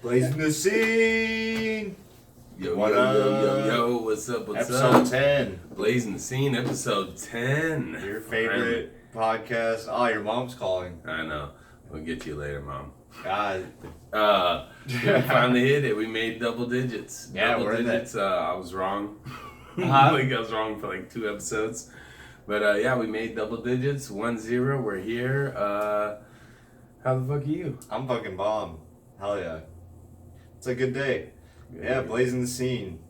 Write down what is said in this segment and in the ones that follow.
Blazing the scene. Yo, What yo, up? yo, yo, yo, what's up, what's Episode up? 10. Blazing the Scene, episode 10. Your favorite podcast. Oh, your mom's calling. I know. We'll get to you later, Mom. God. We finally hit it. We made double digits. Yeah, double we're in digits. I was wrong. Uh-huh. Like I was wrong for like 2 episodes. But yeah, we made double digits. 1-0. We're here. How the fuck are you? I'm fucking bomb. Hell yeah. It's a good day. Yeah, blazing the scene.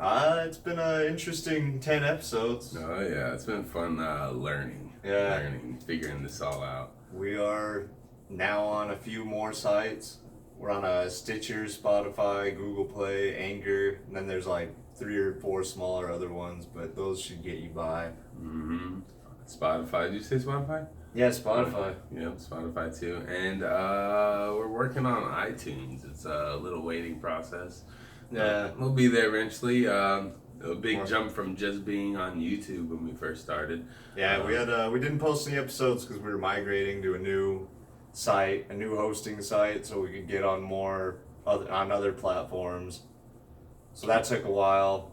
It's been an interesting 10 episodes. Oh yeah, it's been fun learning. Yeah. Learning, figuring this all out. We are now on a few more sites. We're on a Stitcher, Spotify, Google Play, Anchor, and then there's like 3 or 4 smaller other ones, but those should get you by. Mm-hmm. Spotify. Did you say Spotify? Yeah, Spotify. Yeah, Spotify too. And we're working on iTunes. It's a little waiting process. Yeah. We'll be there eventually. A big jump from just being on YouTube when we first started. Yeah, we didn't post any episodes because we were migrating to a new site, a new hosting site, so we could get on on other platforms. So that took a while.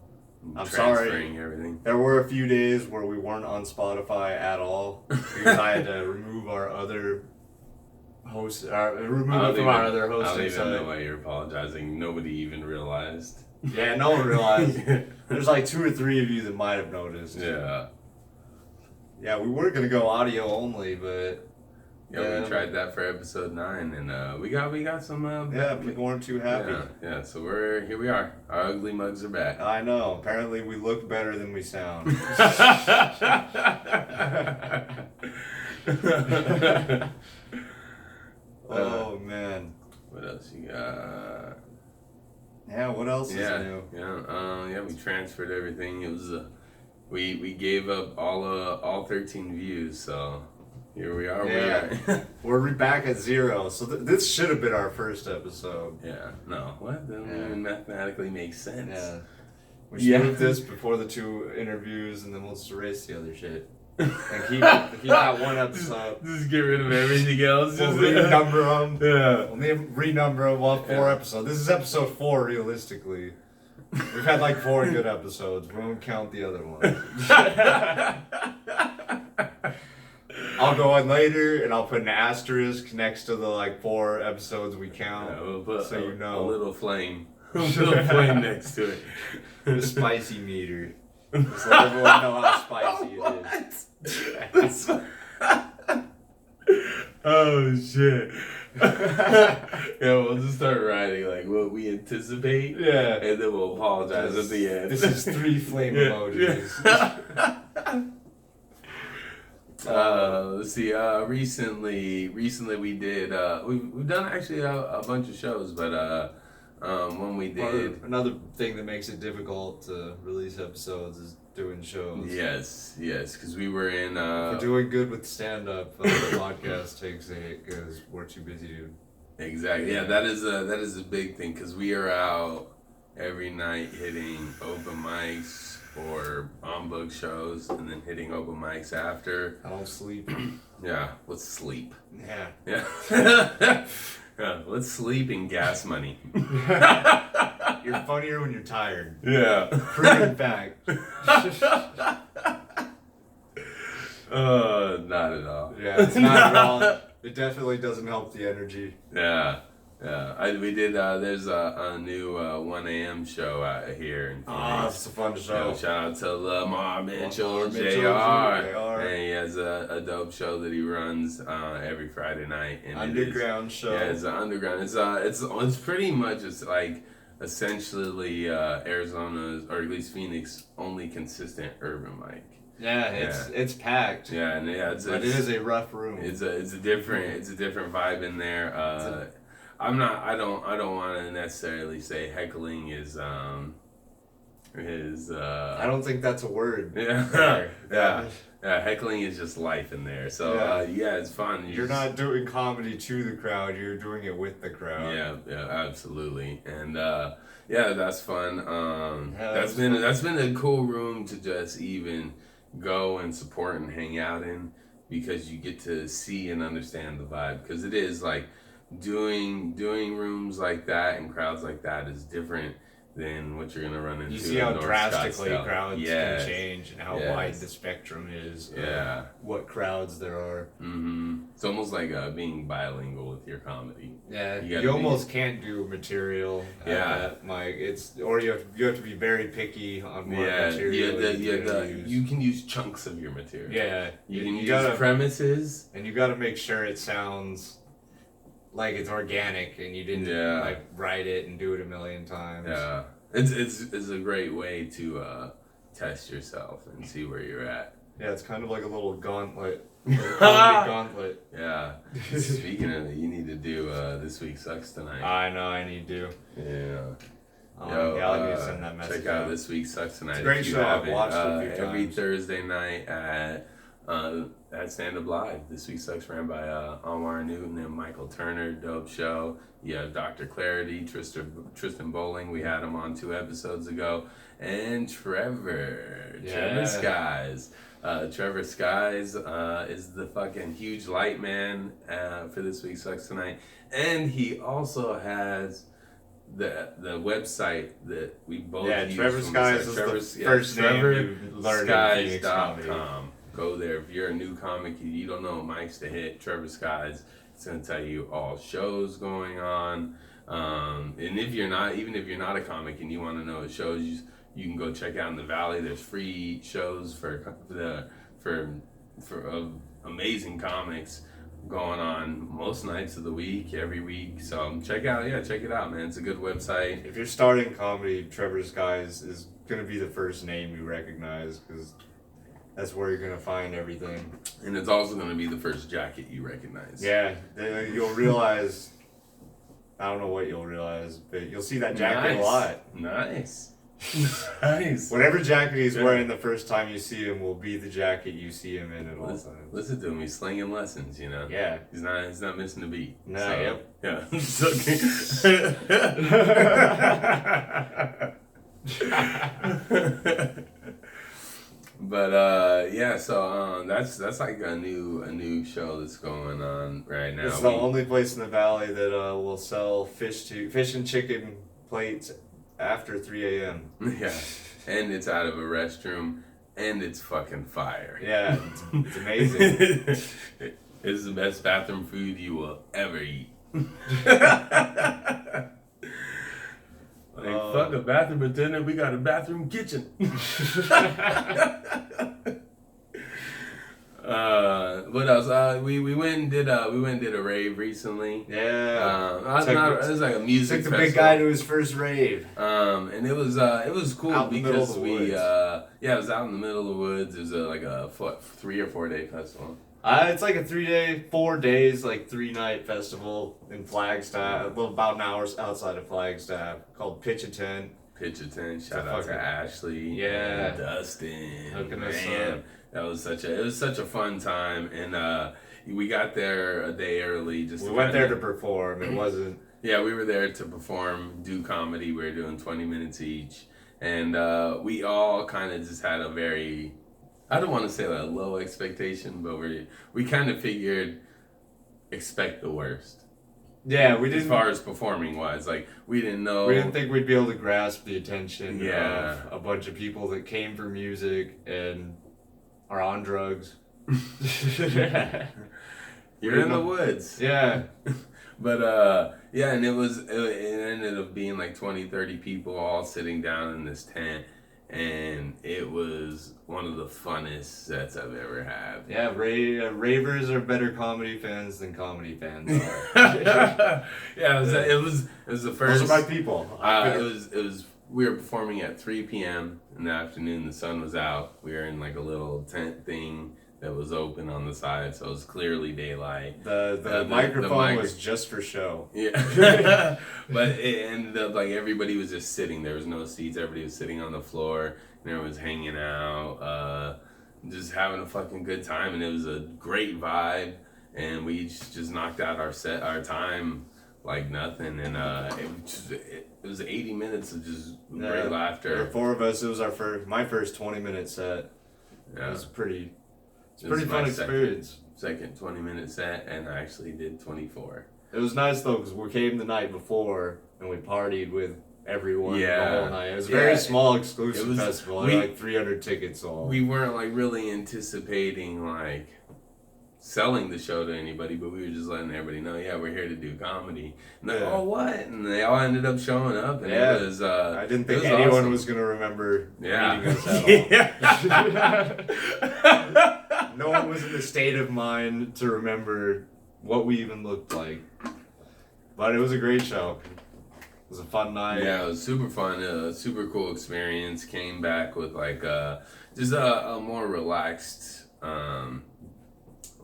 I'm Transferring sorry. everything. There were a few days where we weren't on Spotify at all because I had to remove our other host, remove it from our other I don't hosting even site. know why you're apologizing. Nobody even realized. Yeah, no one realized. There's like 2 or 3 of you that might have noticed. Yeah. Yeah, we were gonna go audio only, but Yeah, we tried that for episode 9, and we got some. yeah, people weren't too happy. Yeah. So here we are. Our ugly mugs are back. I know. Apparently, we look better than we sound. Oh man. What else you got? Yeah. What else is new? Yeah. We transferred everything. It was we gave up all 13 views. So here we are. Yeah. We're back at 0. So this should have been our first episode. Yeah. No. What? That doesn't even mathematically make sense. Yeah. We should move this before the 2 interviews, and then we'll just erase the other shit. And keep that one episode. Just get rid of everything else. We'll renumber them. Yeah. We'll renumber them. We'll have 4 episodes. This is episode 4, realistically. We've had like 4 good episodes. We won't count the other ones. I'll go on later and I'll put an asterisk next to the like 4 episodes we count. Yeah, we'll put so you know. A little flame. A little flame next to it. The spicy meter. Just let everyone know how spicy it is. Oh shit. Yeah, we'll just start writing like what we anticipate. Yeah. And then we'll apologize at the end. This is 3 flame emojis. Let's see. Recently we did. We've done actually a bunch of shows, but when we did, another thing that makes it difficult to release episodes is doing shows. Yes, because we were in. We're doing good with stand up. The podcast takes it because we're too busy to. Exactly. Yeah, that is a big thing because we are out every night hitting open mics or on book shows, and then hitting open mics after. I don't sleep. Yeah, let's sleep. Yeah. Yeah. Yeah, let's sleep and gas money. You're funnier when you're tired. Yeah. Proven fact. Not at all. Yeah, it's not at all. It definitely doesn't help the energy. Yeah. We did. There's a new 1 a.m. show out here in Phoenix. Oh, it's a fun show. Shout out to Lamar Mitchell, JR. And he has a dope show that he runs every Friday night. And Underground show. Yeah, it's an underground. It's pretty much like essentially Arizona's, or at least Phoenix, only consistent urban mic. Yeah, it's packed. Yeah, and it is a rough room. It's a different vibe in there. I don't want to necessarily say heckling is I don't think that's a word. Yeah, heckling is just life in there. So it's fun. You're not doing comedy to the crowd. You're doing it with the crowd. Yeah, absolutely. And that's fun. That's been a cool room to just even go and support and hang out in, because you get to see and understand the vibe. Because it is like doing rooms like that and crowds like that is different than what you're gonna run into. You see how in North drastically Scottsdale. crowds Yes. can change and how Yes. wide the spectrum is. Yeah. What crowds there are. It's almost like being bilingual with your comedy. Yeah, You gotta you be- almost can't do material. Yeah. Mike. Or you have to be very picky on what material You can use chunks of your material. Yeah, You can use gotta, premises. and you got to make sure it sounds like it's organic, and you didn't like write it and do it a million times. Yeah, it's a great way to test yourself and see where you're at. Yeah, it's kind of like a little gauntlet. Comedy gauntlet. Yeah. Speaking of it, you need to do This Week Sucks tonight. I know, I need to. Yeah. I need to send that message check out This Week Sucks tonight. It's a great show. I've watched it a few times. Every Thursday night at Stand Up Live. This Week Sucks ran by Almar Newton and Michael Turner. Dope show. You have Dr. Clarity, Tristan Bowling. We had him on 2 episodes ago. And Trevor Skies. Trevor Skies is the fucking huge light man for This Week Sucks Tonight. And he also has the website that we both use. Trevor Skies is the first name you learned in Phoenix comedy. TrevorSkies.com. Go there. If you're a new comic, you don't know what mics to hit, Trevor Skies. It's going to tell you all shows going on. And if you're not a comic and you want to know what shows, you can go check out in the Valley. There's free shows for amazing comics going on most nights of the week, every week. So check it out, man. It's a good website. If you're starting comedy, Trevor Skies is gonna be the first name you recognize because that's where you're gonna find everything. And it's also gonna be the first jacket you recognize. Yeah, you'll realize. I don't know what you'll realize, but you'll see that jacket a lot. Nice. Nice. Whatever jacket he's wearing the first time you see him will be the jacket you see him in at all times. Listen to him, he's slinging lessons, you know. Yeah. He's not missing a beat. No, so, yep. Yeah. It's okay. But so that's like a new show that's going on right now. It's the only place in the Valley that will sell fish and chicken plates after 3 a.m. Yeah, and it's out of a restroom, and it's fucking fire. Yeah, it's amazing. It's the best bathroom food you will ever eat. Fuck a bathroom attendant, we got a bathroom kitchen. What else? We went and did a rave recently. Yeah. It was like a music Took the festival. big guy to his first rave. And it was cool out in the because middle of the woods. It was out in the middle of the woods. It was like a 3 or 4 day festival. It's like a 4 days, like 3-night festival in Flagstaff, about an hour outside of Flagstaff, called Pitch a Tent. Shout out to Ashley. Yeah. And Dustin. Hooking us Man, up. it was such a fun time, and we got there a day early. We went there to perform. It wasn't. Yeah, we were there to perform, do comedy. We were doing 20 minutes each, and we all kind of just had a very, I don't want to say a low expectation, but we kind of figured expect the worst. Yeah, we didn't. As far as performing wise, like we didn't know. We didn't think we'd be able to grasp the attention Yeah. of a bunch of people that came for music and are on drugs. You're in the woods. Yeah. But and it ended up being like 20, 30 people all sitting down in this tent, and it was one of the funnest sets I've ever had. Yeah, ravers are better comedy fans than comedy fans are. Yeah, it was the first. Those are my people. It was. We were performing at 3 p.m. in the afternoon. The sun was out. We were in like a little tent thing that was open on the side, so it was clearly daylight. The microphone was just for show. Yeah. But it ended up like everybody was just sitting. There was no seats. Everybody was sitting on the floor. And everyone was hanging out, just having a fucking good time. And it was a great vibe. And we just knocked out our time like nothing. And it was 80 minutes of just great laughter. There were 4 of us. It was my first 20-minute set. Yeah. It was pretty fun experience. Second 20-minute set, and I actually did 24. It was nice though because we came the night before and we partied with everyone the whole night. It was a very small exclusive festival. There were like 300 tickets sold. We weren't like really anticipating like selling the show to anybody, but we were just letting everybody know, yeah, we're here to do comedy. And they're like, oh, what? And they all ended up showing up, and it was I didn't think anyone awesome. was gonna remember meeting us at all. No one was in the state of mind to remember what we even looked like. But it was a great show. It was a fun night. Yeah, it was super fun. Super cool experience. Came back with like just a more relaxed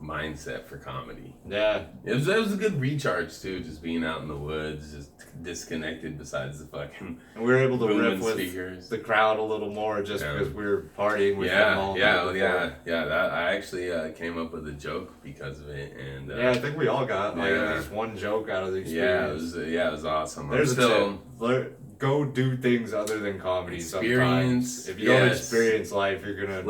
mindset for comedy. Yeah. It was a good recharge too, just being out in the woods, just disconnected besides the fucking and we were able to riff with speakers. The crowd a little more just because we were partying with them all night. That I actually came up with a joke because of it, and I think we all got like at least one joke out of the experience. It was awesome. There's a tip. Go do things other than comedy sometimes. If you don't experience life, you're gonna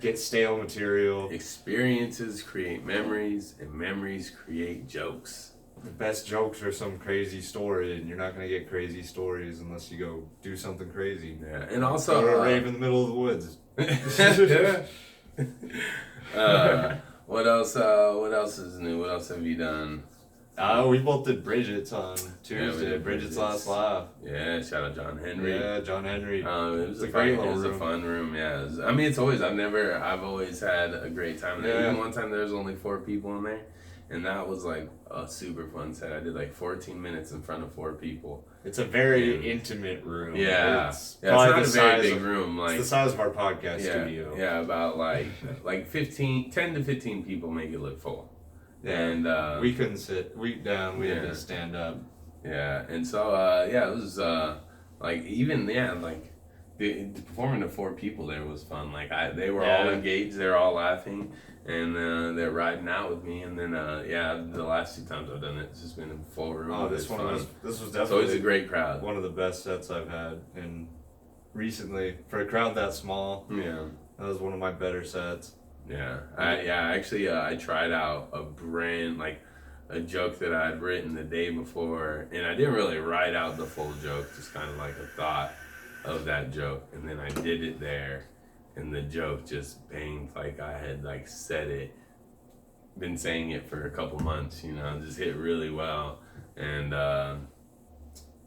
get stale material. Experiences create memories, and memories create jokes. The best jokes are some crazy story, and you're not gonna get crazy stories unless you go do something crazy. Yeah, and also go to a rave in the middle of the woods. What else? What else is new? What else have you done? We both did Bridget's on Tuesday. Yeah, Bridget's Last Laugh. Yeah, shout out John Henry. Yeah, John Henry. It was a great little room. It was a fun room. Yeah, it's always I've always had a great time there. Even one time there was only 4 people in there, and that was like a super fun set. I did like 14 minutes in front of 4 people. It's a very intimate room. Yeah, it's not a very big room. Like it's the size of our podcast studio. Yeah, about like 10 to 15 people make it look full. Yeah. And we couldn't sit. We had to stand up. Yeah, and so it was the performing to 4 people there was fun. Like they were all engaged, they were all laughing, and they're riding out with me. And then the last 2 times I've done it, it's just been a full room. Oh, this was definitely. It's always a great crowd. One of the best sets I've had in recently for a crowd that small. Yeah, that was one of my better sets. Yeah, I tried out a joke that I'd written the day before, and I didn't really write out the full joke, just kind of like a thought of that joke, and then I did it there, and the joke just banged like I had like said it, been saying it for a couple months, just hit really well, and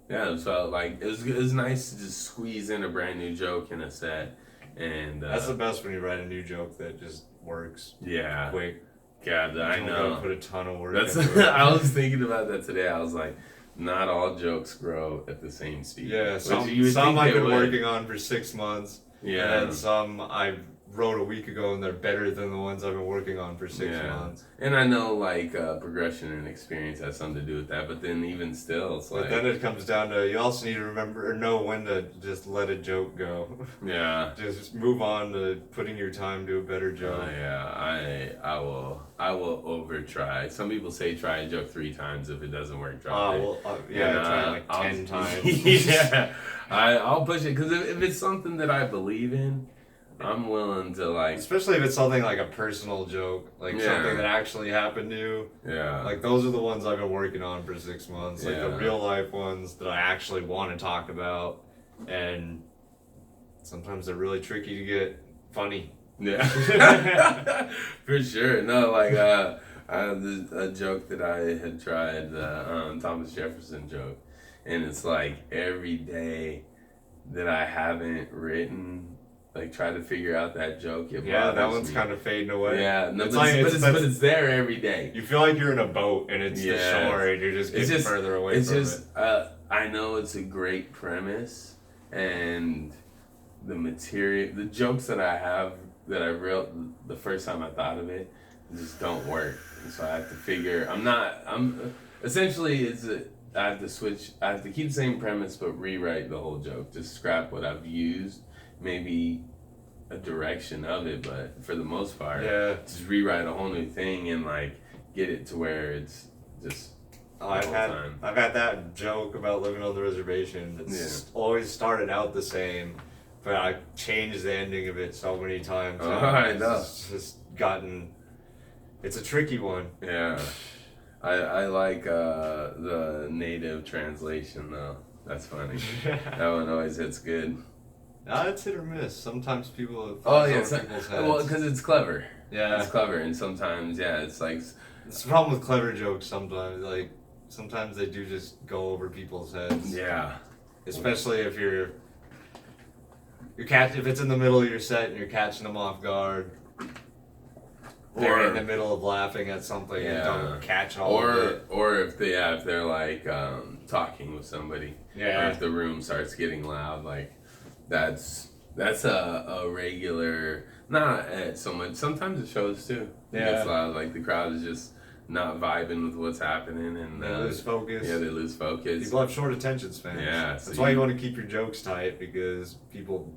it felt like it was nice to just squeeze in a brand new joke in a set. And that's the best when you write a new joke that just works. Yeah. Quick. God, I know. Put a ton of work into it. I was thinking about that today. I was like, not all jokes grow at the same speed. Yeah, some I've been working on for 6 months. Yeah. And some I wrote a week ago, and they're better than the ones I've been working on for 6 months. And I know like progression and experience has something to do with that, but then even still, it's like. But then it comes down to you also need to remember or know when to just let a joke go. Yeah. Just move on to putting your time to a better joke. I will over try. Some people say try a joke 3 times. If it doesn't work, drop it. Try like 10 times. Yeah. I'll push it because if it's something that I believe in, I'm willing to like. Especially if it's something like a personal joke, like something that actually happened to you. Yeah. Like those are the ones I've been working on for 6 months. Like the real life ones that I actually want to talk about, and sometimes they're really tricky to get funny. Yeah. For sure. No, like I have a joke that I had tried, Thomas Jefferson joke, and it's like every day that I haven't written. Like try to figure out that joke. That one's kind of fading away. Yeah, no, but it's there every day. You feel like you're in a boat and it's the shore and you're just getting further away from it. I know it's a great premise, and the material, the jokes that I have that I wrote the first time I thought of it just don't work. And so I have to figure. Essentially I have to switch. I have to keep the same premise but rewrite the whole joke. Just scrap what I've used. Maybe a direction of it, but for the most part, just rewrite a whole new thing and like get it to where it's just. I've had that joke about living on the reservation that's always started out the same, but I changed the ending of it so many times. I know. It's just gotten. It's a tricky one. Yeah. I like the native translation though. That's funny. That one always hits good. It's hit or miss. Sometimes people. Oh yeah, people's heads. well, because it's clever. Yeah. It's clever, and sometimes it's like. It's the problem with clever jokes. Sometimes they do just go over people's heads. Yeah. Especially if if it's in the middle of your set and you're catching them off guard. They're in the middle of laughing at something and don't catch all of it. Or if they're like talking with somebody. Yeah. Or if the room starts getting loud, like that's a regular, not so much. Sometimes it shows too. Yeah. It's loud, like the crowd is just not vibing with what's happening, and they lose focus. Yeah, they lose focus. People have short attention spans. Yeah, that's why you want to keep your jokes tight, because people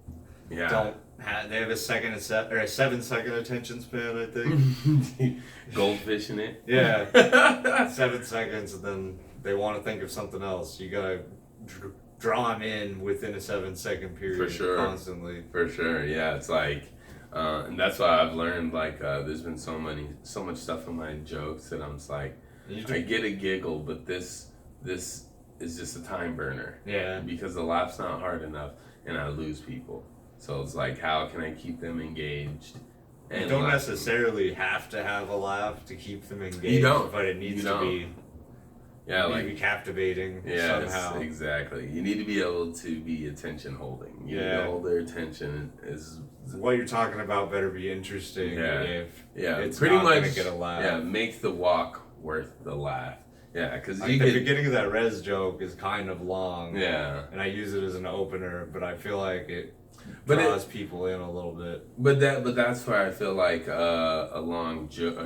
don't have. They have a 7-second attention span, I think. Goldfish in it. Yeah, 7 seconds, and then they want to think of something else. You gotta draw them in within a 7-second period. For sure. Constantly. For sure. Yeah, it's like. And that's why I've learned, like, there's been so much stuff in my jokes that I'm just like, I get a giggle, but this is just a time burner. Yeah. Because the laugh's not hard enough, and I lose people. So it's like, how can I keep them engaged? And you don't necessarily have to have a laugh to keep them engaged. You don't. But it needs to be. Yeah, like be captivating somehow. Exactly. You need to be able to be attention holding. You need to hold their attention. What you're talking about better be interesting. If it's pretty not much gonna get a laugh. Yeah, make the walk worth the laugh. Yeah, because the beginning of that res joke is kind of long. Yeah, and I use it as an opener, but I feel like it draws people in a little bit. But that's where I feel like a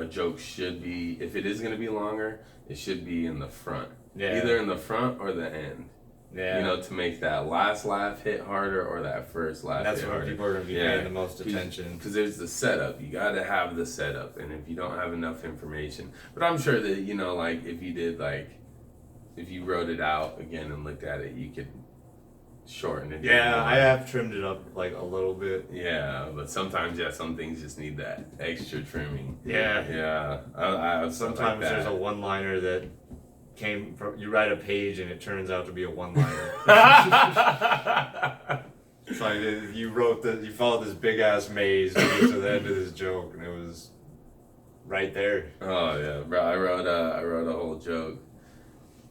joke should be. If it is going to be longer, it should be in the front. Yeah. Either in the front or the end. Yeah. You know, to make that last laugh hit harder or that first laugh That's hit where harder. people are going to be paying the most attention. Because there's the setup. You got to have the setup. And if you don't have enough information. But I'm sure that, you know, like, if you wrote it out again and looked at it, you could shorten it. Yeah, I have trimmed it up, like, a little bit. Yeah, but sometimes, some things just need that extra trimming. Yeah. Yeah. Sometimes there's a one-liner that came from, you write a page and it turns out to be a one-liner. It's like you followed this big-ass maze to get to the end of this joke, and it was right there. Oh, yeah. Bro, I wrote a whole joke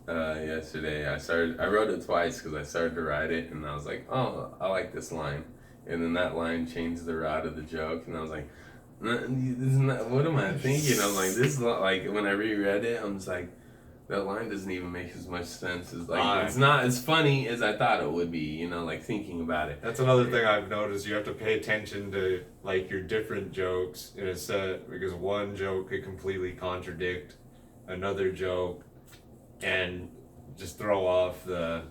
yesterday. I wrote it twice because I started to write it, and I was like, oh, I like this line. And then that line changed the route of the joke, and I was like, what am I thinking? I'm like, this, like, when I reread it, I'm just like, that line doesn't even make as much sense as, like, it's not as funny as I thought it would be, you know, like, thinking about it. That's another thing I've noticed. You have to pay attention to, like, your different jokes in a set, because one joke could completely contradict another joke and just throw off the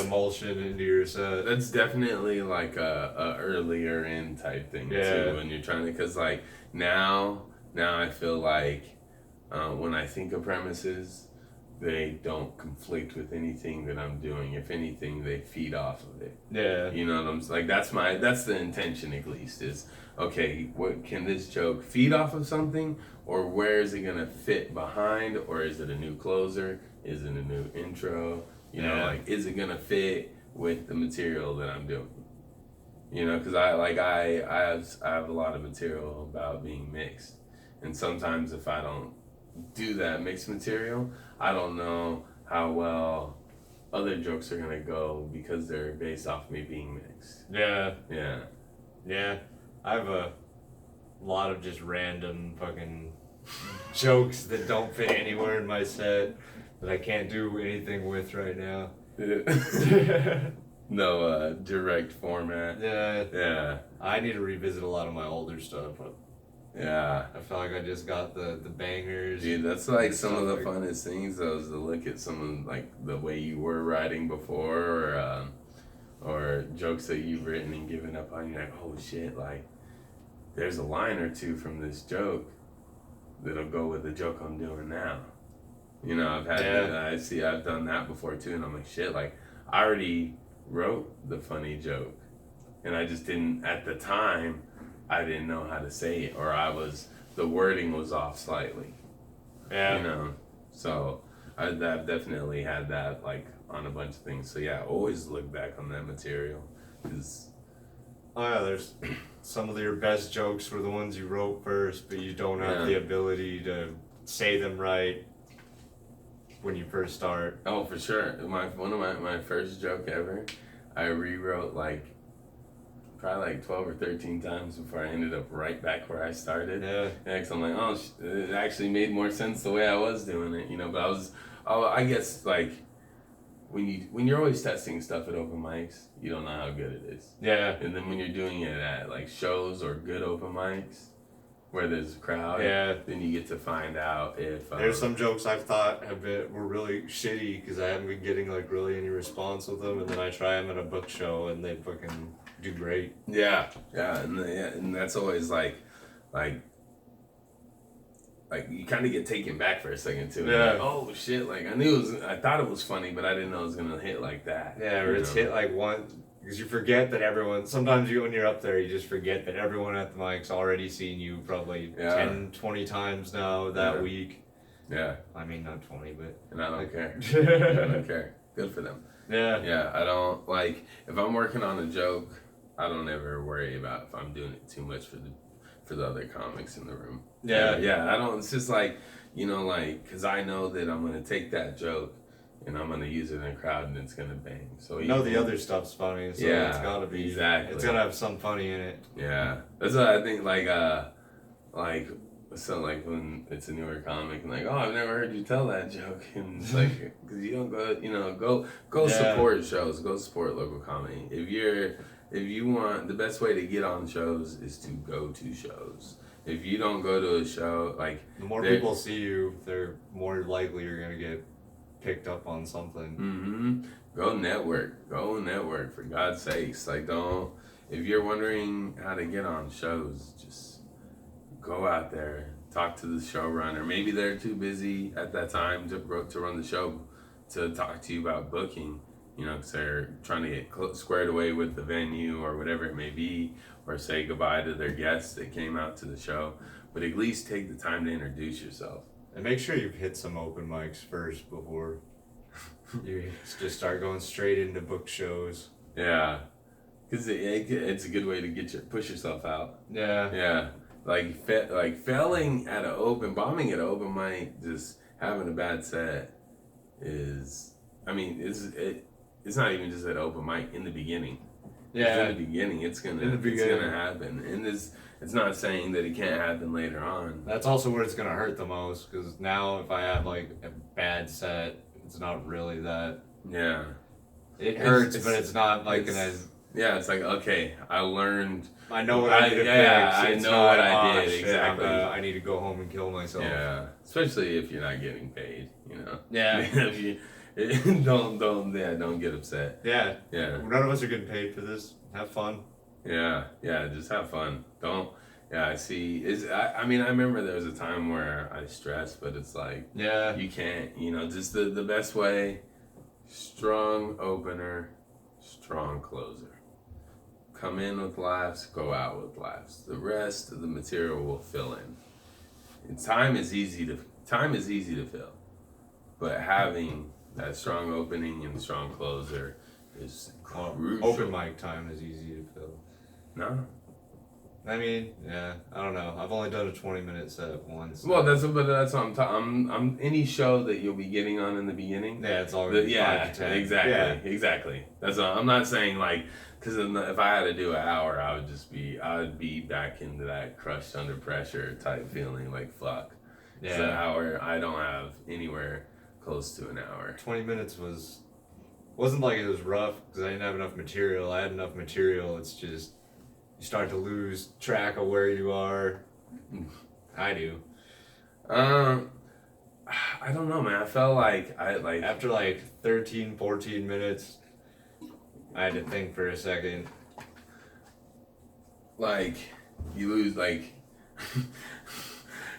emulsion into your set. That's definitely like a earlier in type thing too, when you're trying to, because like now I feel like when I think of premises, they don't conflict with anything that I'm doing. If anything, they feed off of it. Yeah. You know what I'm saying? Like that's the intention, at least, is okay, what can this joke feed off of something, or where is it gonna fit behind, or is it a new closer? Is it a new intro? You know, like, is it gonna fit with the material that I'm doing? You know, because I have a lot of material about being mixed, and sometimes if I don't do that mixed material, I don't know how well other jokes are gonna go because they're based off me being mixed. Yeah. I have a lot of just random fucking jokes that don't fit anywhere in my set that I can't do anything with right now. No direct format. Yeah. I need to revisit a lot of my older stuff. Yeah. I feel like I just got the bangers. Dude, that's like some of the funnest things, though, is to look at someone, like, the way you were writing before, or jokes that you've written and given up on. You're like, oh shit, like, there's a line or two from this joke that'll go with the joke I'm doing now. You know, I've done that before too, and I'm like, shit, like, I already wrote the funny joke, and I just didn't, at the time, I didn't know how to say it, or the wording was off slightly. Yeah. You know, So I've definitely had that like on a bunch of things. So yeah, always look back on that material. 'Cause, Oh yeah, there's some of your best jokes were the ones you wrote first, but you don't have the ability to say them right when you first start. oh, for sure. One of my first joke ever, I rewrote like probably like 12 or 13 times before I ended up right back where I started. Yeah. Yeah, 'cause I'm like, oh, it actually made more sense the way I was doing it, you know. But I guess like when you're always testing stuff at open mics, you don't know how good it is. Yeah. And then when you're doing it at like shows or good open mics where there's a crowd, Yeah. then you get to find out if There's some jokes I've thought were really shitty because I haven't been getting like really any response with them, and then I try them at a book show and they fucking do great. yeah, and that's always like you kind of get taken back for a second too. Yeah. Like, oh shit! Like I thought it was funny, but I didn't know it was gonna hit like that. Yeah, or it's hit like one because you forget that everyone. Sometimes when you're up there, you just forget that everyone at the mic's already seen you probably 10, 20 times now that week. Yeah. I mean, not 20, but. And I don't care. I don't care. Good for them. Yeah. Yeah, I don't like if I'm working on a joke, I don't ever worry about if I'm doing it too much for the other comics in the room. Yeah, I don't. It's just like, you know, like because I know that I'm gonna take that joke and I'm gonna use it in a crowd and it's gonna bang. So you know the other stuff's funny, so it's gotta be exactly. It's gotta have some funny in it. Yeah, that's what I think. So like when it's a newer comic and like, oh, I've never heard you tell that joke, and it's like because you don't go support shows, go support local comedy. If you want, the best way to get on shows is to go to shows. If you don't go to a show, like the more people see you, they're more likely you're gonna get picked up on something. Mm-hmm. Go network for God's sakes. Like don't. If you're wondering how to get on shows, just go out there, talk to the showrunner. Maybe they're too busy at that time to run the show to talk to you about booking. You know, because they're trying to get squared away with the venue or whatever it may be, or say goodbye to their guests that came out to the show. But at least take the time to introduce yourself. And make sure you've hit some open mics first before you just start going straight into book shows. Yeah, because it's a good way to push yourself out. Yeah. Yeah, like failing at bombing at an open mic, just having a bad set is. I mean, it's not even just at open mic in the beginning. Yeah. In the beginning, it's gonna happen, and it's not saying that it can't happen later on. That's also where it's gonna hurt the most, because now if I have like a bad set, it's not really that. Yeah. It hurts, but it's not like Yeah, it's like okay, I learned. I know what I did. I know what I did exactly. I need to go home and kill myself. Yeah, especially if you're not getting paid, you know. Yeah. If you don't get upset. Yeah. Yeah. None of us are getting paid for this. Have fun. Yeah, just have fun. Don't. Yeah, I see. I mean, I remember there was a time where I stressed, but it's like, yeah, you can't. You know, just the best way. Strong opener, strong closer. Come in with laughs, go out with laughs. The rest of the material will fill in. And time is easy to fill, but having that strong opening and strong closer is crucial. Open mic time is easy to fill. No. I mean, yeah, I don't know. I've only done a 20-minute set once. Well, that's what I'm any show that you'll be getting on in the beginning. Yeah, it's already 5 to 10. Exactly. That's all. I'm not saying like because if I had to do an hour, I would be back into that crushed under pressure type feeling like fuck. Yeah. So an hour, I don't have anywhere close to an hour. 20 minutes wasn't like it was rough because I didn't have enough material. I had enough material. It's just you start to lose track of where you are. I do. I don't know, man. I felt like after like 13, 14 minutes, I had to think for a second. Like you lose like.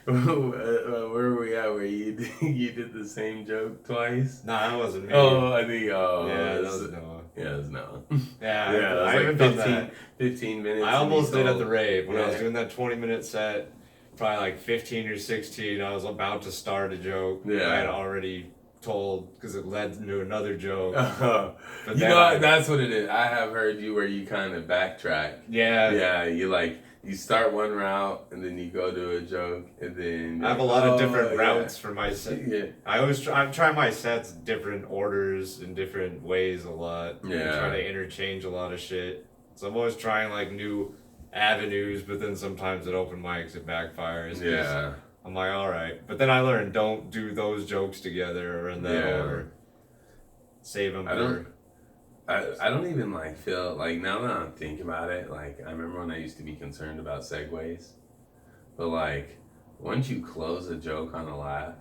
Where were we at? Where you did the same joke twice? Nah, that wasn't me. Oh, I think. Yeah, that was Noah. Yeah, it was Noah. Yeah, I haven't done that. 15 minutes. I almost did at the rave when I was doing that 20-minute set. probably like 15 or 16. I was about to start a joke. Yeah. I had already told because it led into another joke. But you know, that's what it is. I have heard you where you kind of backtrack. Yeah. Yeah, you start one route and then you go to a joke and then I have a lot of different routes for my set. Yeah. I'm trying my sets different orders in different ways a lot. Yeah. I try to interchange a lot of shit. So I'm always trying like new avenues, but then sometimes at open mics it backfires. Yeah. I'm like, all right, but then I learned don't do those jokes together or in that order. Save them. I don't even like feel like now that I'm thinking about it. Like I remember when I used to be concerned about segues, but like once you close a joke on a laugh,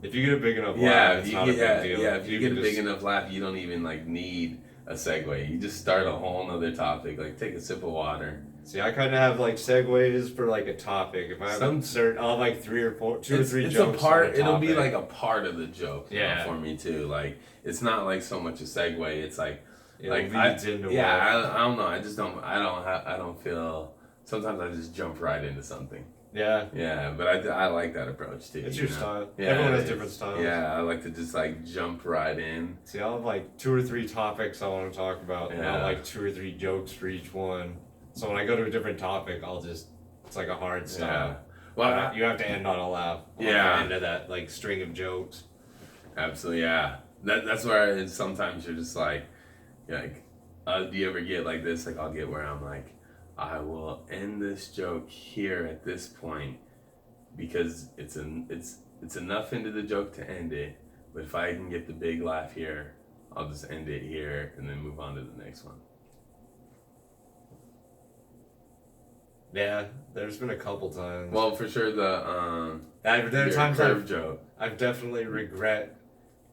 if you get a big enough laugh, it's not a big deal. Yeah, if you get a big enough laugh, you don't even like need a segue. You just start a whole nother topic. Like take a sip of water. See, I kind of have like segues for like a topic. If I have I'll have like 3 or 4, 2 or 3 it's jokes. A part. It'll be like a part of the joke. Yeah. For me too. Like it's not like so much a segue. It's like leads into I don't know. I just don't. I don't feel. Sometimes I just jump right into something. Yeah. Yeah, but I like that approach too. It's your style. Yeah, everyone has different styles. Yeah, I like to just like jump right in. See, I'll have like 2 or 3 topics I want to talk about, and I'll have like 2 or 3 jokes for each one. So when I go to a different topic, it's like a hard style. Yeah. Well, you have to end on a laugh. Yeah. End of that like string of jokes. Absolutely, yeah. That's where sometimes you're just like, do you ever get like this? Like I'll get where I'm like, I will end this joke here at this point because it's enough into the joke to end it. But if I can get the big laugh here, I'll just end it here and then move on to the next one. Yeah, there's been a couple times. Well, for sure there are times curve joke. I've definitely regret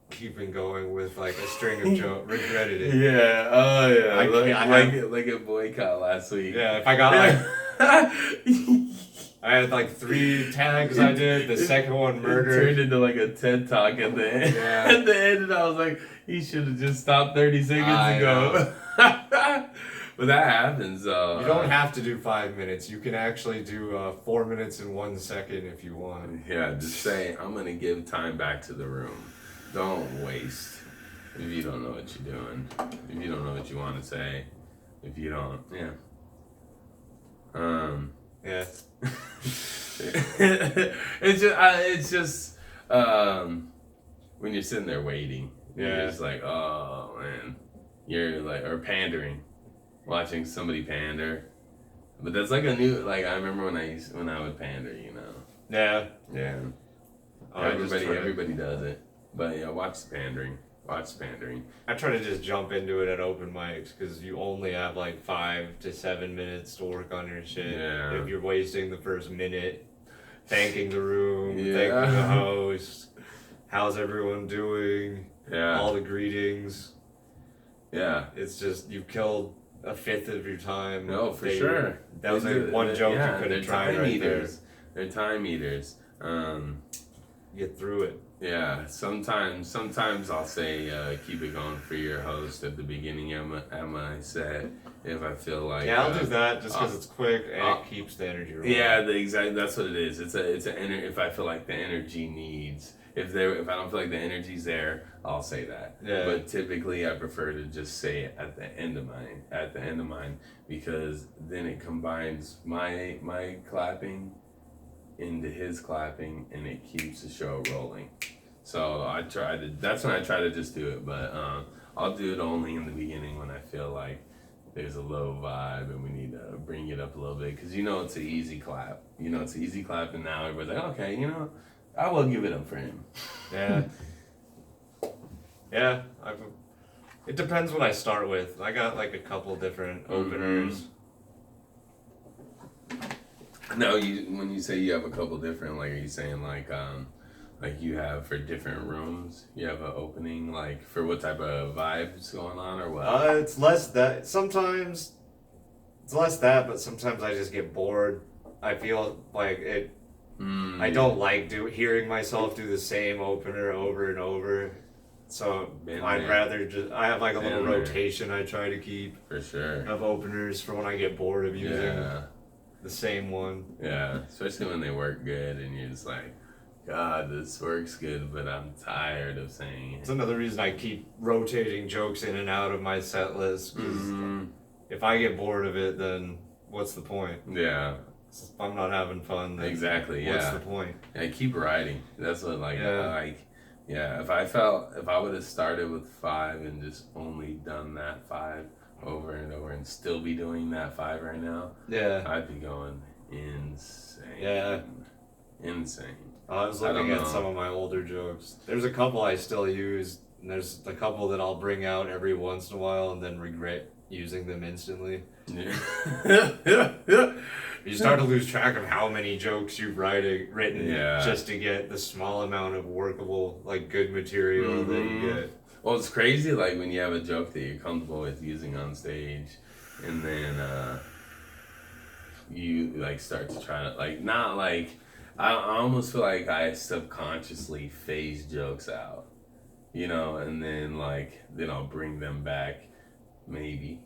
keeping going with like a string of jokes. Regretted it. Yeah. Oh yeah. Like a boycott last week. Yeah. If I got like, I had like 3 tags I did. The second one murder. It turned into like a TED talk at the end. Yeah. At the end, and I was like, he should have just stopped 30 seconds ago. But that happens. You don't have to do 5 minutes. You can actually do 4 minutes and 1 second if you want. Yeah, just say, I'm going to give time back to the room. Don't waste. If you don't know what you're doing. If you don't know what you want to say. If you don't, yeah. Yeah. It's just when you're sitting there waiting. You're just like, oh man. You're like, or pandering. Watching somebody pander, but that's like a new. Like I remember when I would pander, you know. Yeah. Yeah. Everybody does it, but yeah, watch the pandering. I try to just jump into it at open mics because you only have like 5 to 7 minutes to work on your shit. Yeah. If you're wasting the first minute, thanking the room, thanking the host, how's everyone doing? Yeah. All the greetings. Yeah. It's just you've killed a fifth of your time. No, for sure. That was like one joke you could have tried right there. They're time eaters. Get through it. Yeah, sometimes I'll say keep it going for your host at the beginning of my set if I feel like. Yeah, I'll do that just because it's quick and it keeps the energy rolling. Yeah, that's what it is. It's an if I feel like the energy needs. If I don't feel like the energy's there, I'll say that. Yeah. But typically, I prefer to just say it at the end of mine. Because then it combines my clapping into his clapping, and it keeps the show rolling. So that's when I try to just do it. But I'll do it only in the beginning when I feel like there's a low vibe and we need to bring it up a little bit. Because it's an easy clap. It's an easy clap, and now everybody's like, okay, I will give it up for him. Yeah. Yeah. It depends what I start with. I got like a couple different openers. No, when you say you have a couple different, like, are you saying like you have for different rooms, you have an opening like for what type of vibes going on or what? It's less that. Sometimes it's less that, but sometimes I just get bored. I feel like it. I don't like hearing myself do the same opener over and over. So I'd rather I have like a little rotation I try to keep. For sure. Of openers for when I get bored of using. Yeah. the same one. Yeah, especially when they work good and you're just like, God, this works good, but I'm tired of saying It's it. another reason I keep rotating jokes in and out of my set list, because Mm-hmm. if I get bored of it, then what's the point? Yeah, If I'm not having fun, then exactly. what's Yeah. the point? I keep writing. That's what Yeah. if I would have started with 5 and just only done that 5 over and over and still be doing that 5 right now, Yeah. I'd be going insane. Yeah. Insane. I was looking at some of my older jokes. There's a couple I still use, and there's a couple that I'll bring out every once in a while and then regret using them instantly. Yeah. You start to lose track of how many jokes you've written Yeah. just to get the small amount of workable, like, good material that you get. Well, it's crazy, like, when you have a joke that you're comfortable with using on stage, and then you, like, start to try to, like, not, like, I almost feel like I subconsciously phase jokes out, you know, and then, like, then I'll bring them back, maybe.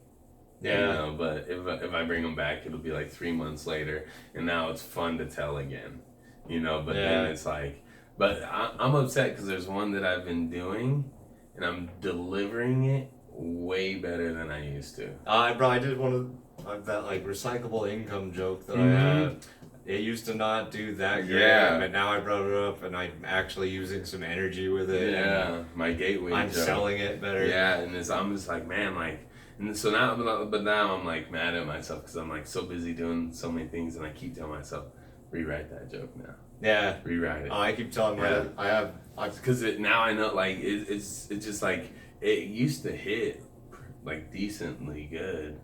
Yeah. You know, but if I bring them back, it'll be like 3 months later, and now it's fun to tell again, you know. But then it's like, but I'm upset because there's one that I've been doing, and I'm delivering it way better than I used to. I did one of that, like, recyclable income joke that I had. It used to not do that great, but now I brought it up and I'm actually using some energy with it. Yeah, my gateway I'm joke. selling it better. Yeah, and I'm just like, man, like, and so now, but now I'm like mad at myself because I'm like so busy doing so many things, and I keep telling myself, rewrite that joke now. Yeah. Rewrite it. I keep telling myself, because now I know, like, it's just like it used to hit like decently good,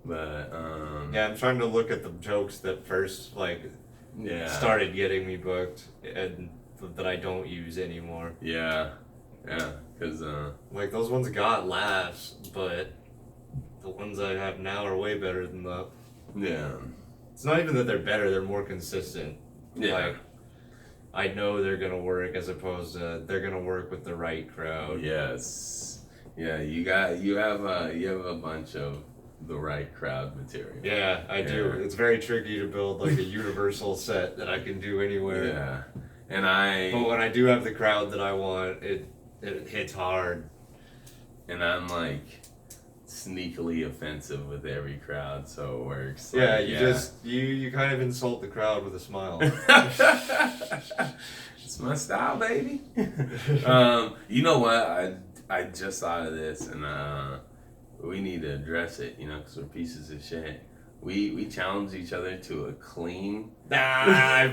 but yeah, I'm trying to look at the jokes that first, like, started getting me booked and that I don't use anymore. Yeah, because like, those ones got laughs, but the ones I have now are way better than that. Yeah. It's not even that they're better, they're more consistent. Yeah. Like, I know they're gonna work as opposed to they're gonna work with the right crowd. Yes. Yeah, you have a bunch of the right crowd material. Yeah, I do. It's very tricky to build like a universal set that I can do anywhere. Yeah. But when I do have the crowd that I want, it hits hard. And I'm like sneakily offensive with every crowd, so it works. Yeah, like, you kind of insult the crowd with a smile. It's my style, baby. You know what? I just thought of this, and we need to address it, you know, because we're pieces of shit. We challenge each other to a clean. I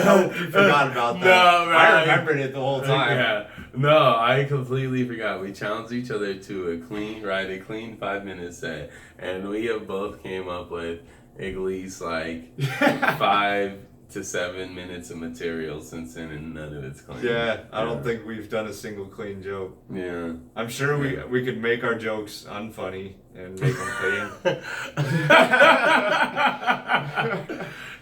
hope you forgot about that. No, man. I remembered it the whole time. Yeah. No, I completely forgot. We challenged each other to a clean 5-minute set, and we have both came up with at least like 5 to 7 minutes of material since then, and none of it's clean. Yeah, I don't think we've done a single clean joke. Yeah. I'm sure we could make our jokes unfunny and make them clean.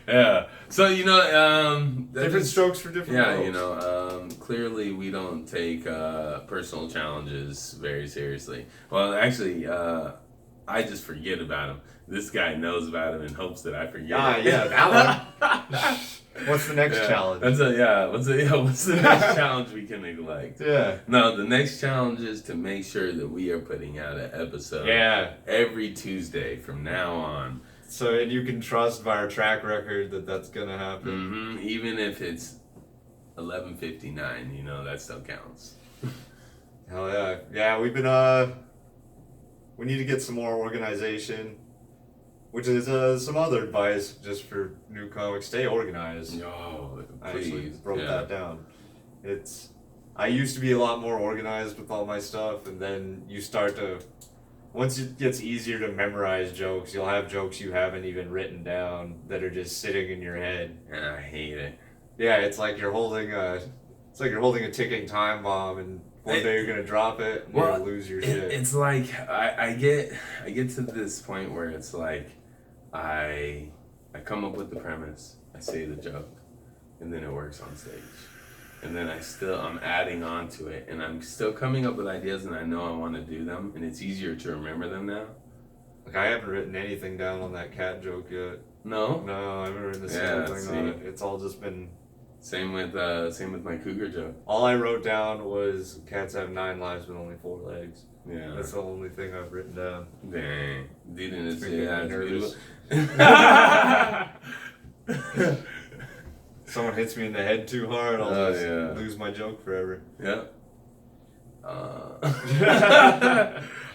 Yeah. So, you know, different strokes for different folks. Yeah, you know, clearly we don't take personal challenges very seriously. Well, actually, I just forget about them. This guy knows about them and hopes that I forget. Yeah, that one. What's the next challenge? What's the next challenge we can neglect? Yeah. No, the next challenge is to make sure that we are putting out an episode every Tuesday from now on. So, and you can trust by our track record that that's gonna happen. Mm-hmm. Even if it's 11:59, you know, that still counts. Hell yeah. Yeah, we've been, we need to get some more organization, which is some other advice just for new comics. Stay organized. Oh, please. I actually broke that down. I used to be a lot more organized with all my stuff, and then you start to, once it gets easier to memorize jokes, you'll have jokes you haven't even written down that are just sitting in your head. And I hate it. Yeah, it's like you're holding a ticking time bomb, and one day you're gonna drop it and you're gonna lose your shit. It's like I get to this point where it's like I come up with the premise, I say the joke, and then it works on stage. And then I'm adding on to it, and I'm still coming up with ideas, and I know I want to do them, and it's easier to remember them now. Like, I haven't written anything down on that cat joke yet. No. No, I haven't written a Yeah, single thing on it. It's all just been. Same with my cougar joke. All I wrote down was cats have 9 lives but only 4 legs. Yeah. That's the only thing I've written down. Dang. Didn't it It's say making me beautiful? Someone hits me in the head too hard, I'll just lose my joke forever. Yeah.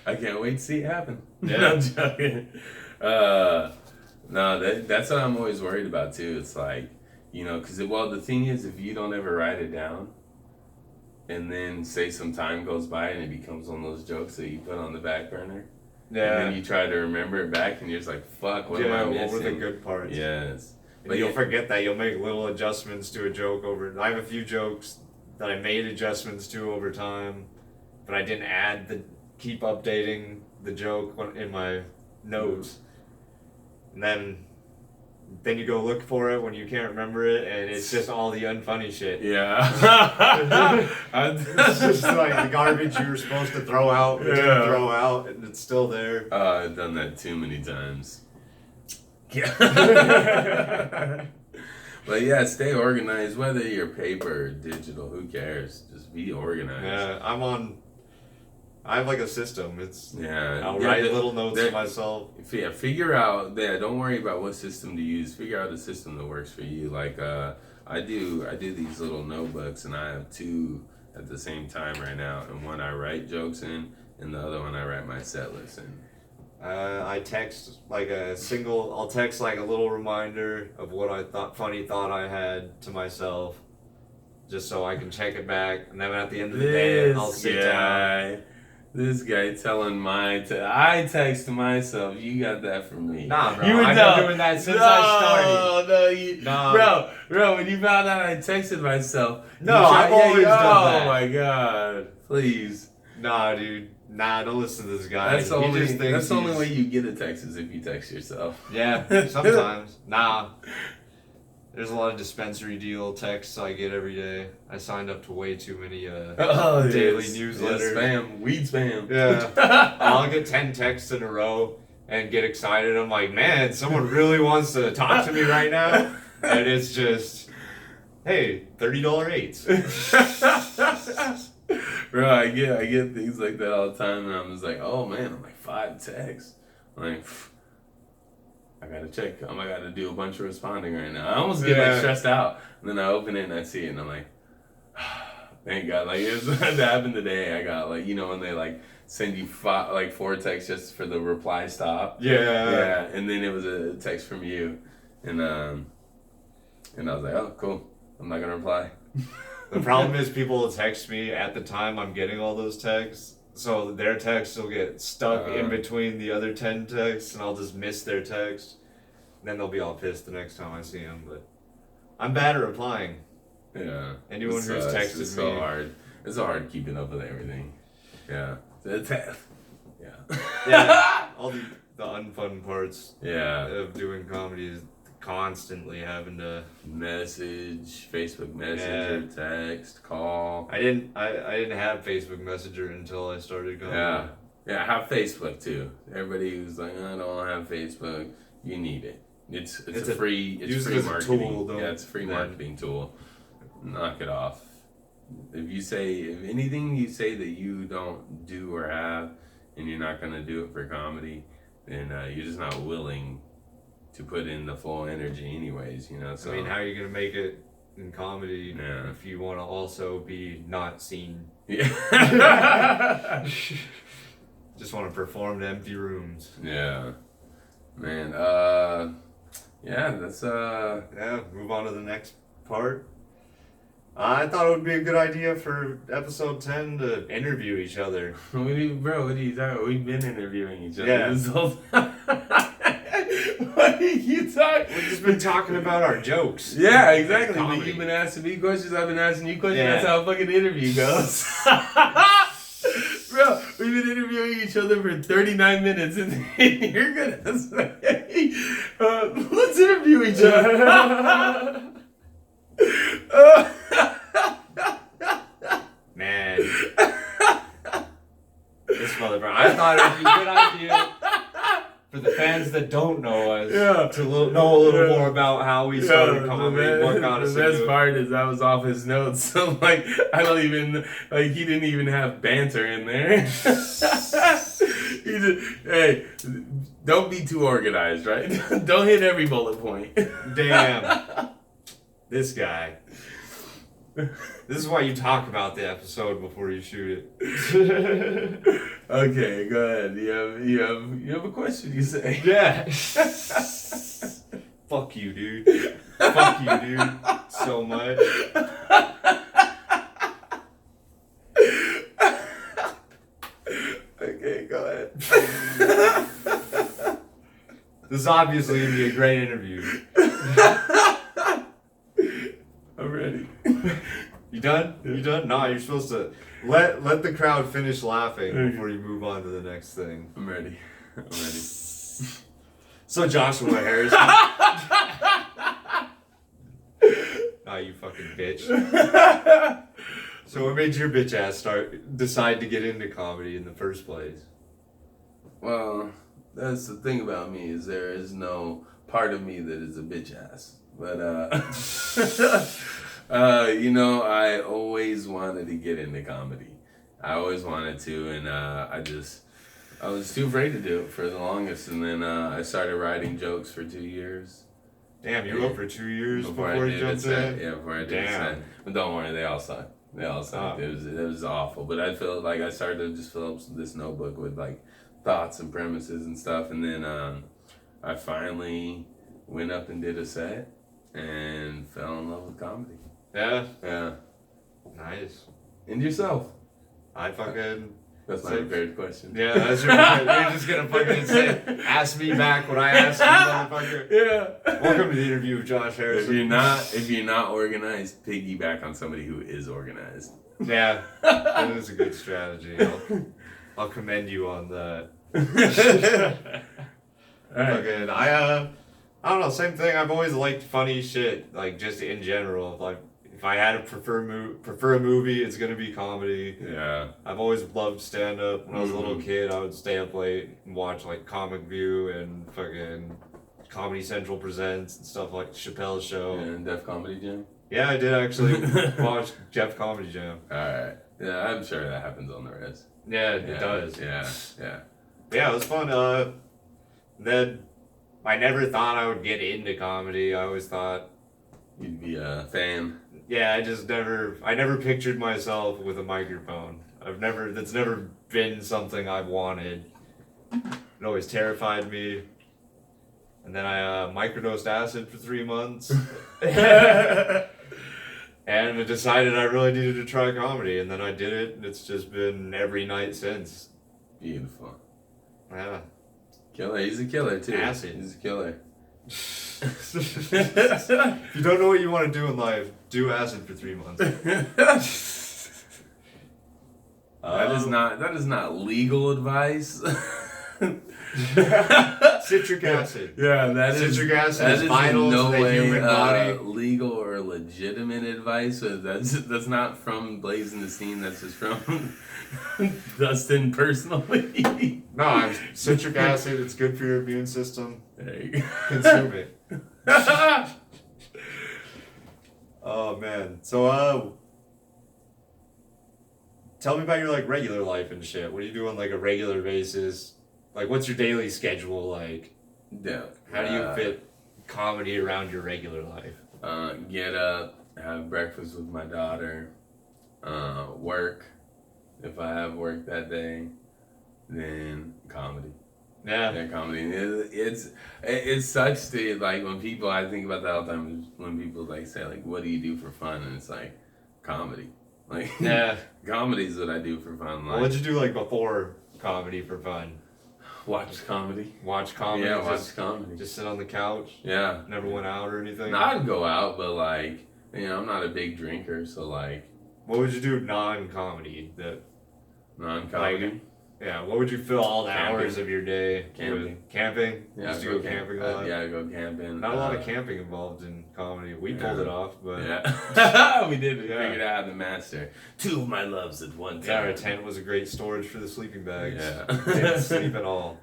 I can't wait to see it happen. Yeah. No, I'm joking. No, that's what I'm always worried about too. It's like, because the thing is, if you don't ever write it down, and then say some time goes by and it becomes one of those jokes that you put on the back burner, and then you try to remember it back, and you're just like, "Fuck, what am I missing?" What were the good parts? Yes, but you'll forget that. You'll make little adjustments to a joke over. I have a few jokes that I made adjustments to over time, but I didn't keep updating the joke in my notes, and then you go look for it when you can't remember it, and it's just all the unfunny shit. Yeah. It's just like the garbage you were supposed to throw out, but didn't throw out, and it's still there. I've done that too many times. Yeah. But yeah, stay organized, whether you're paper or digital, who cares? Just be organized. Yeah, I have like a system. I'll Yeah, write little notes to myself. Yeah, figure out. Yeah, don't worry about what system to use. Figure out a system that works for you. Like I do these little notebooks, and I have 2 at the same time right now. And one I write jokes in, and the other one I write my set list in. I text I'll text like a little reminder of what funny thought I had to myself, just so I can check it back. And then at the end of the day, I'll sit down. This guy telling I text myself. You got that from me. Nah, bro. I've been doing that since I started. Bro. When you found out I texted myself. I've always done that. Oh my god, please. Nah, dude. Nah, don't listen to this guy. That's the only way you get a text is if you text yourself. Yeah, sometimes. Nah. There's a lot of dispensary deal texts I get every day. I signed up to way too many daily newsletters. Spam, weed spam. Yeah. I'll get 10 texts in a row and get excited. I'm like, man, someone really wants to talk to me right now. And it's just, hey, $30 eights. Bro, I get things like that all the time, and I'm just like, oh man, I'm like 5 texts. I'm like, I gotta check. I gotta do a bunch of responding right now. I almost get like stressed out, and then I open it and I see it, and I'm like, thank God. Like that happened today. I got like when they like send you 4 texts just for the reply stop. Yeah, and then it was a text from you, and I was like, oh cool. I'm not gonna reply. The problem is people will text me at the time I'm getting all those texts. So their text will get stuck in between the other 10 texts, and I'll just miss their text. And then they'll be all pissed the next time I see them. But I'm bad at replying. Yeah. Anyone who's texted me. It's so hard. It's so hard keeping up with everything. Yeah. Yeah. All the unfun parts of doing comedy is constantly having to message, Facebook Messenger, text, call. I didn't have Facebook Messenger until I started going. Yeah, I have Facebook too. Everybody who's like, I don't have Facebook, you need it. It's a free marketing tool. Yeah, it's a free marketing tool. Knock it off. If anything you say that you don't do or have, and you're not gonna do it for comedy, then you're just not willing to put in the full energy anyways, so. I mean, how are you going to make it in comedy if you want to also be not seen? Yeah. Just want to perform in empty rooms. Yeah. Man, that's move on to the next part. I thought it would be a good idea for episode 10 to interview each other. What are you talking about? We've been interviewing each other this whole time. What are you talking? We've just been talking about our jokes. Yeah, exactly. But you've been asking me questions, I've been asking you questions. That's how a fucking interview goes. Bro, we've been interviewing each other for 39 minutes, and you're gonna say, let's interview each other. Man. This motherfucker. I thought it would be a good idea For the fans that don't know us, Yeah. to know a little more about how we started comedy, what got us the best into it. part is I was off his notes, so like I don't even like he didn't even have banter in there. He just, hey, don't be too organized, right? Don't hit every bullet point. Damn. This guy. This is why you talk about the episode before you shoot it. Okay, go ahead. You have a question, you say? Yeah. Fuck you, dude. Fuck you, dude. So much. Okay, go ahead. This is obviously gonna be a great interview. I'm ready. You done? You done? Nah, you're supposed to let the crowd finish laughing before you move on to the next thing. I'm ready. I'm ready. So Joshua Harrison. Ah, you fucking bitch. So what made your bitch ass decide to get into comedy in the first place? Well, that's the thing about me is there is no part of me that is a bitch ass. But I always wanted to get into comedy. I always wanted to, and I was too afraid to do it for the longest, and then I started writing jokes for 2 years. Damn, you wrote for 2 years before I you jumped in? Yeah, before I did Damn. a set. But don't worry, they all sucked. It was awful. But I felt like I started to just fill up this notebook with like thoughts and premises and stuff, and then I finally went up and did a set and fell in love with comedy. Yeah? Yeah. Nice. And yourself? I fucking... That's my favorite question. Yeah, that's your You're just gonna fucking say, ask me back what I asked you, motherfucker. Yeah. Welcome to the interview with Josh Harrison. If you're not organized, piggyback on somebody who is organized. Yeah, that is a good strategy. I'll commend you on that. Alright. Fucking, I don't know, same thing. I've always liked funny shit, like just in general. Like if I had to prefer a movie, it's gonna be comedy. Yeah. I've always loved stand up. When I was a little kid, I would stay up late and watch like Comic View and fucking Comedy Central Presents and stuff like Chappelle's Show. And Def Comedy Jam? Yeah, I did actually watch Jeff Comedy Jam. Alright. Yeah, I'm sure that happens on the res. Yeah, it does. Yeah, yeah. Yeah, it was fun. Then I never thought I would get into comedy. I always thought, You'd be a fan. yeah, I never pictured myself with a microphone. That's never been something I've wanted. It always terrified me. And then I microdosed acid for 3 months. And I decided I really needed to try comedy. And then I did it, and it's just been every night since. Beautiful. Yeah. Killer. He's a killer, too. Acid. He's a killer. If you don't know what you want to do in life, do acid for 3 months. That is not legal advice. Citric acid. Yeah, Citric acid that is is vital in no to the way human body. legal or legitimate advice. So that's not from Blazing the Scene. That's just from Dustin personally. No, citric acid. It's good for your immune system. There you go. Consume it. Oh man. So tell me about your like regular life and shit. What do you do on like a regular basis? Like, what's your daily schedule like? Yeah. How do you fit comedy around your regular life? Get up, have breakfast with my daughter, work. If I have work that day, then comedy. Yeah. Comedy. It sucks to like when people. I think about that all the time. Is when people like say like, "What do you do for fun?" And it's like, comedy. Like, Yeah. comedy is what I do for fun. Like, What'd you do like before comedy for fun? watch comedy. Watch comedy. Yeah, just, watch comedy. Just sit on the couch. Yeah. Never went out or anything. No, I'd go out, but like, I'm not a big drinker, so like, What would you do non-comedy? non-comedy. Yeah, what would you fill all the Camping. hours of your day Camping. with? Camping? Yeah, Just to go camping a lot? yeah, I go camping. Not a lot of camping involved in comedy. We pulled it off, but... Yeah. We did. We Yeah. figured out how to master two of my loves at one time. Yeah, our tent was a great storage for the sleeping bags. Yeah. Didn't sleep at all.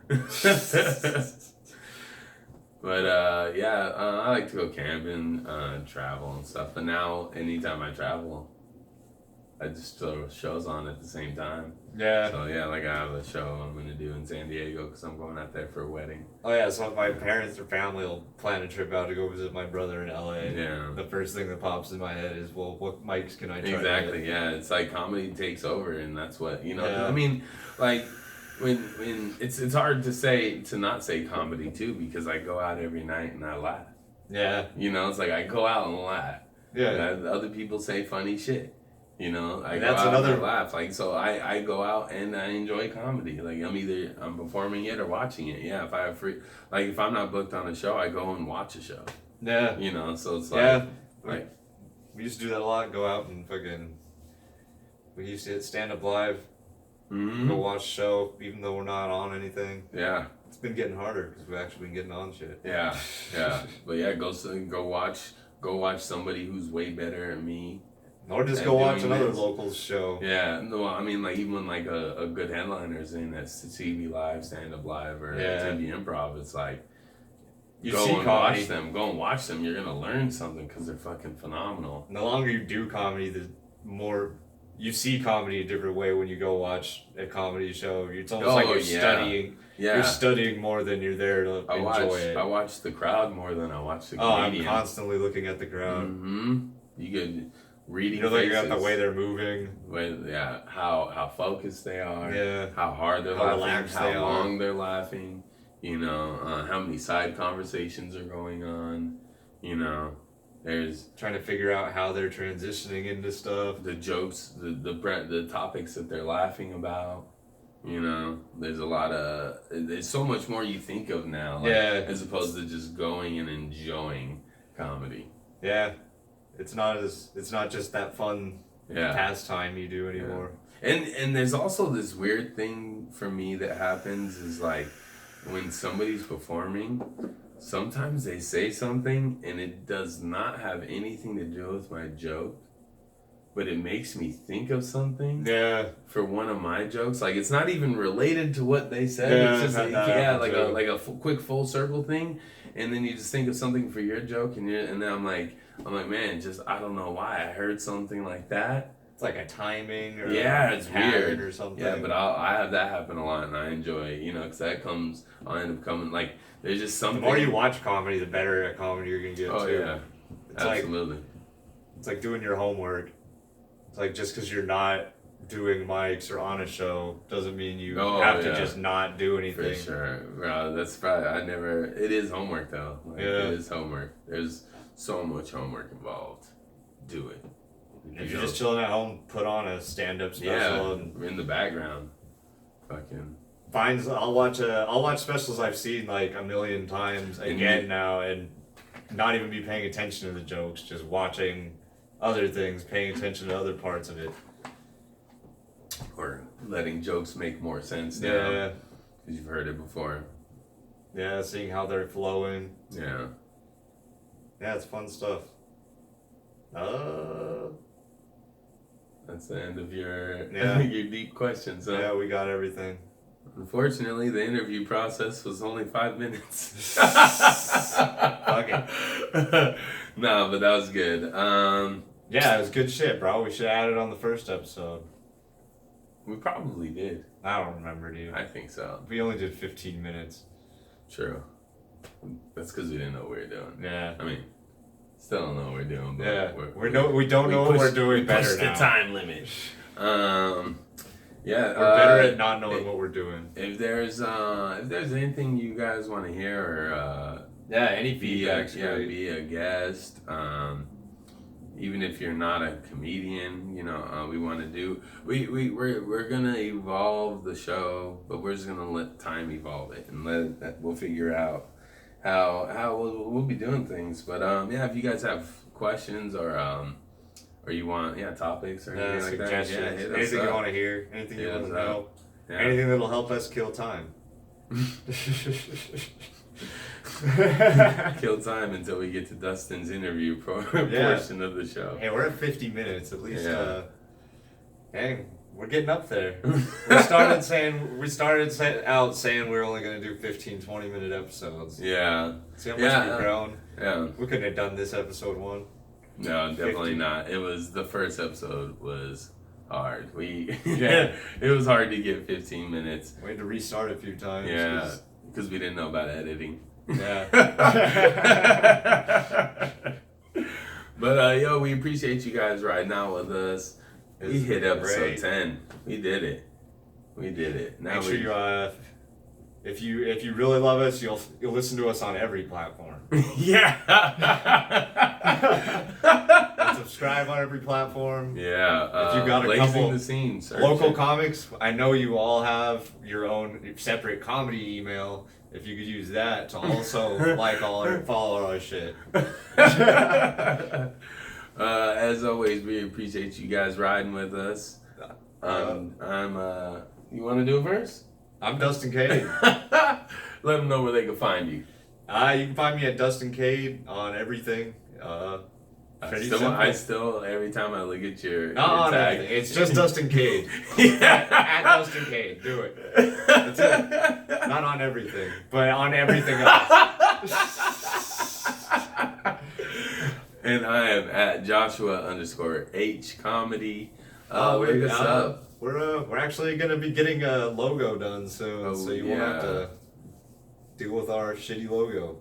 But I like to go camping, travel and stuff. But now, anytime I travel, I just throw shows on at the same time. Yeah. So yeah, like I have a show I'm gonna do in San Diego because I'm going out there for a wedding. Oh yeah, so if my parents or family will plan a trip out to go visit my brother in LA. Yeah. The first thing that pops in my head is, well, what mics can I try Exactly. to get? Yeah, it's like comedy takes over, and that's what Yeah. I mean, like when it's hard to not say comedy too because I go out every night and I laugh. Yeah. It's like I go out and laugh. Yeah. And other people say funny shit. I go that's out another- and I laugh. Like, so I go out and I enjoy comedy. Like, I'm performing it or watching it. Yeah, if I have free, like if I'm not booked on a show, I go and watch a show. Yeah. So it's Yeah. like We used to do that a lot. Go out and we used to hit stand up live, go watch a show, even though we're not on anything. Yeah. It's been getting harder because we've actually been getting on shit. Yeah. But yeah, go watch somebody who's way better than me. Or just And go watch doing another this. locals show. Yeah, no, I mean, like, even when, like, a good headliner's in at TV Live, Stand Up Live, or TV Improv, it's like, go and watch them. You're going to learn something because they're fucking phenomenal. The longer you do comedy, the more you see comedy a different way when you go watch a comedy show. It's almost like you're studying. Yeah. You're studying more than you're there to enjoy it. I watch the crowd more than I watch the I'm comedian. constantly looking at the crowd. Mm-hmm. You get reading Like faces. the way they're moving. How focused they are. Yeah. How hard they're How laughing. relaxed How they long they're laughing. How many side conversations are going on. There's Trying to figure out how they're transitioning into stuff. the jokes, the topics that they're laughing about. There's a lot of there's so much more you think of now. As opposed to just going and enjoying comedy. Yeah. It's not just that fun pastime you do anymore. And there's also this weird thing for me that happens is like when somebody's performing, sometimes they say something and it does not have anything to do with my joke, but it makes me think of something for one of my jokes. Like it's not even related to what they said. It's just like a quick full circle thing, and then you just think of something for your joke, and then I'm like, man, just I don't know why I heard something like that. It's like a timing or it's weird or something. Yeah, but I have that happen a lot, and I enjoy it, because I'll end up coming like there's just something. The more you watch comedy, the better at comedy you're gonna get. Oh too. yeah, it's absolutely. It's like doing your homework. It's like just because you're not doing mics or on a show doesn't mean you have to just not do anything. For sure, bro. That's probably it is homework though. It is homework. There's so much homework involved. Do it. If you're just chilling at home, put on a stand-up special and in the background. Fucking. I'll watch specials I've seen like a million times again now, and not even be paying attention to the jokes, just watching other things, paying attention to other parts of it. Or letting jokes make more sense now. Yeah. Because you've heard it before. Yeah, seeing how they're flowing. Yeah. Yeah, it's fun stuff. That's the end of your your deep questions. Huh? Yeah, we got everything. Unfortunately, the interview process was only 5 minutes. Okay. No, but that was good. Yeah, it was good shit, bro. We should add it on the first episode. We probably did. I don't remember, dude. I think so. We only did 15 minutes. True. That's because we didn't know what we were doing. Yeah. I mean, still don't know what we're doing. But yeah. We don't know what we're doing better pushed now. the time limit. Yeah. We're better at not knowing what we're doing. If there's anything you guys want to hear or any feedback, be a guest. Even if you're not a comedian, we want to do. We're gonna evolve the show, but we're just gonna let time evolve it and we'll figure out how we'll be doing things. But if you guys have questions or you want topics or anything like that, anything you want to hear, anything you want to know, Yeah. Anything that'll help us kill time. Kill time until we get to Dustin's interview Yeah. portion of the show. Hey, we're at 50 minutes at least. Yeah. Hey, we're getting up there. we started out saying we were only gonna do 15, 20-minute episodes. Yeah. See how much we've grown. Yeah. We couldn't have done this episode 1. No, definitely 50. not. It was the first episode was hard. Yeah. It was hard to get 15 minutes. We had to restart a few times. Yeah, because we didn't know about editing. Yeah. But yo, we appreciate you guys riding out with us. We It's hit episode great. 10. We did it. We did it. Now Make sure you if you really love us, you'll listen to us on every platform. Yeah. And subscribe on every platform. Yeah. If you got a Blazing couple the scene, search Local it. comics, I know you all have your own separate comedy email. If you could use that to also follow our shit. As always, we appreciate you guys riding with us. You want to do it first? I'm Dustin Cade. Let them know where they can find you. You can find me at Dustin Cade on everything. Pretty simple. I still, every time I look at your Not on tag, everything. It's just Dustin Cade. Yeah. At Dustin Cade. Do it. That's it. Not on everything, but on everything else. And I am at Joshua_H comedy. Look us up. We're actually gonna be getting a logo done soon, Oh, so you won't have to deal with our shitty logo.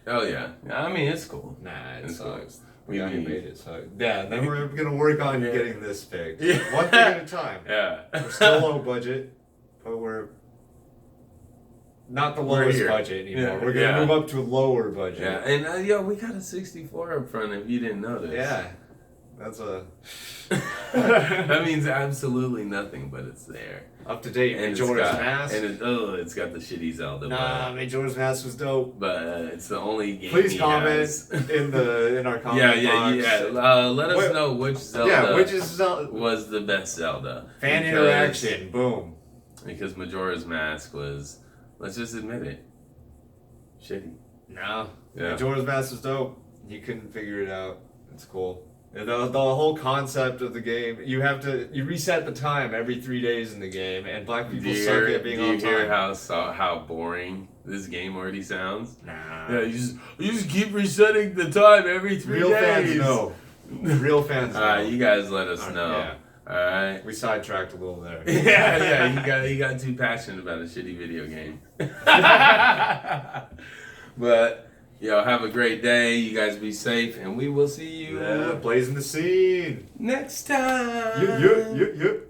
Oh yeah, I mean it's cool. Nah, it It's cool. sucks. We We already need- made it, so yeah. Then we're gonna work on Yeah. getting this fixed. Yeah. One thing at a time. Yeah. We're still low budget, but we're not the We're lowest here. budget anymore. Yeah, We're gonna yeah. move up to a lower budget. Yeah, and yo, we got a 64 up front. If you didn't notice. Yeah. That's That means absolutely nothing, but it's there. up to date. And Majora's it's got, Mask. and it's got the shitty Zelda. Nah, Majora's Mask was dope. but it's the only game. Please he comment has. in our comment box. Let us know which Zelda. Yeah, which is Zelda. was the best Zelda. Fan Because- interaction. Boom. Because Majora's Mask was, let's just admit it, shitty. No. Yeah. Majora's Mask was dope. You couldn't figure it out. It's cool. The whole concept of the game, you reset the time every 3 days in the game, and black people suck at being on Do you hear time. how boring this game already sounds? Nah. Yeah, you just keep resetting the time every 3 Real days. fans know. Real fans know. Alright, you guys let us know. Yeah. Alright. We sidetracked a little there. Yeah, you got too passionate about a shitty video game. But yo, have a great day. You guys be safe, and we will see you Yeah, blazing the scene. next time. Yep.